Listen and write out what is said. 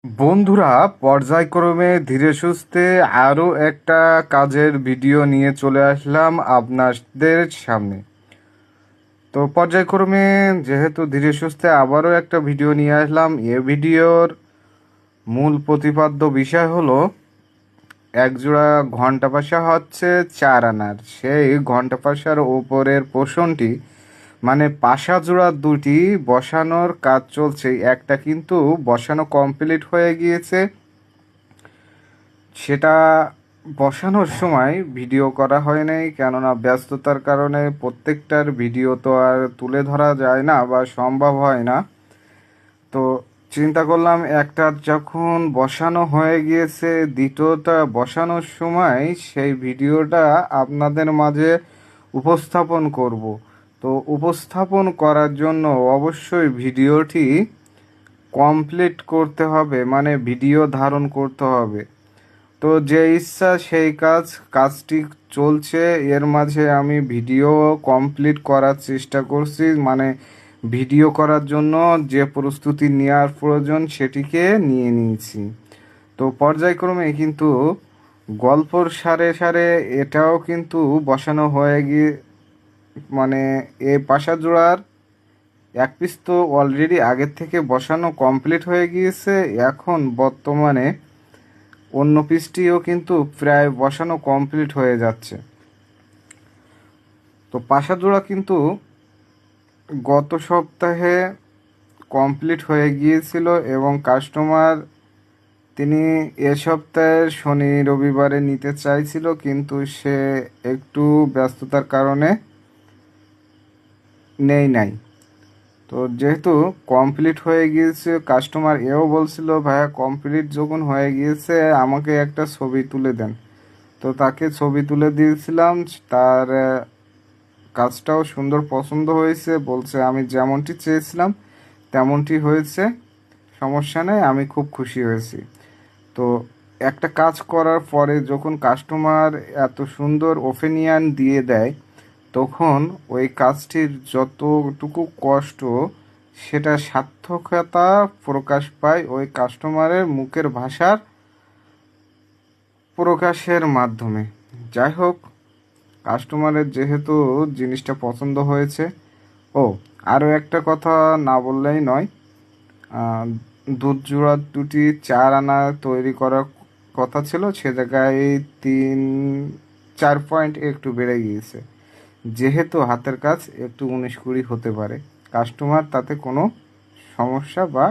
বন্ধুরা, পর্যায়ক্রমে ধীরে সুস্থে আরও একটা কাজের ভিডিও নিয়ে চলে আসলাম আপনাদের সামনে। তো পর্যায়ক্রমে যেহেতু ধীরে সুস্থে আবারও একটা ভিডিও নিয়ে আসলাম, এ ভিডিওর মূল প্রতিপাদ্য বিষয় হলো একজোড়া ঘন্টা পাশা হচ্ছে 4 আনার। সেই ঘন্টা পাশার ওপরের পোষণটি মানে পাশা জোড়া দুটি বসানোর কাজ চলছে। একটা কিন্তু বসানো কমপ্লিট হয়ে গিয়েছে, সেটা বসানোর সময় ভিডিও করা হয় নাই, কেননা ব্যস্ততার কারণে প্রত্যেকটার ভিডিও তো আর তুলে ধরা যায় না বা সম্ভব হয় না। তো চিন্তা করলাম একটা যখন বসানো হয়ে গিয়েছে, দ্বিতীয়টা বসানোর সময় সেই ভিডিওটা আপনাদের মাঝে উপস্থাপন করব। তো উপস্থাপন করার জন্য অবশ্যই ভিডিওটি কমপ্লিট করতে হবে, মানে ভিডিও ধারণ করতে হবে। তো যে ইচ্ছা সেই কাজটি চলছে, এর মাঝে আমি ভিডিও কমপ্লিট করার চেষ্টা করছি, মানে ভিডিও করার জন্য যে প্রস্তুতি নেওয়ার প্রয়োজন সেটিকে নিয়ে নিয়েছি। তো পর্যায়ক্রমে কিন্তু গল্পর সারে সারে এটাও কিন্তু বসানো হয়ে গিয়ে, মানে এ পাশা জোড়ার এক পিস তো অলরেডি আগের থেকে বসানো কমপ্লিট হয়ে গিয়েছে। এখন বর্তমানে অন্য পিসটিও কিন্তু প্রায় বসানো কমপ্লিট হয়ে যাচ্ছে। তো পাশা জোড়া কিন্তু গত সপ্তাহে কমপ্লিট হয়ে গিয়েছিল এবং কাস্টমার তিনি এ সপ্তাহের শনি রবিবারে নিতে চাইছিল, কিন্তু সে একটু ব্যস্ততার কারণে নেই নাই। তো যেহেতু কমপ্লিট হয়ে গিয়েছে, কাস্টমার এও বলছিল ভাইয়া কমপ্লিট যখন হয়ে গিয়েছে আমাকে একটা ছবি তুলে দেন। তো তাকে ছবি তুলে দিয়েছিলাম, তার কাজটাও সুন্দর পছন্দ হয়েছে, বলছে আমি যেমনটি চেয়েছিলাম তেমনটি হয়েছে, সমস্যা নেই, আমি খুব খুশি হয়েছি। তো একটা কাজ করার পরে যখন কাস্টমার এত সুন্দর ওপিনিয়ন দিয়ে দেয়, তখন ওই কাজটির যতটুকু কষ্ট সেটা সার্থকতা প্রকাশ পায় ওই কাস্টমারের মুখের ভাষার প্রকাশের মাধ্যমে। যাই হোক, কাস্টমারের যেহেতু জিনিসটা পছন্দ হয়েছে। ও, আরও একটা কথা না বললেই নয়, আহ, দুধ জোড়া দুটি 4 আনা তৈরি করার কথা ছিল, সে জায়গায় 3-4 পয়েন্ট একটু বেড়ে গিয়েছে। যেহেতু হাতের কাজ একটু 19-20 হতে পারে, কাস্টমার তাতে কোনো সমস্যা বা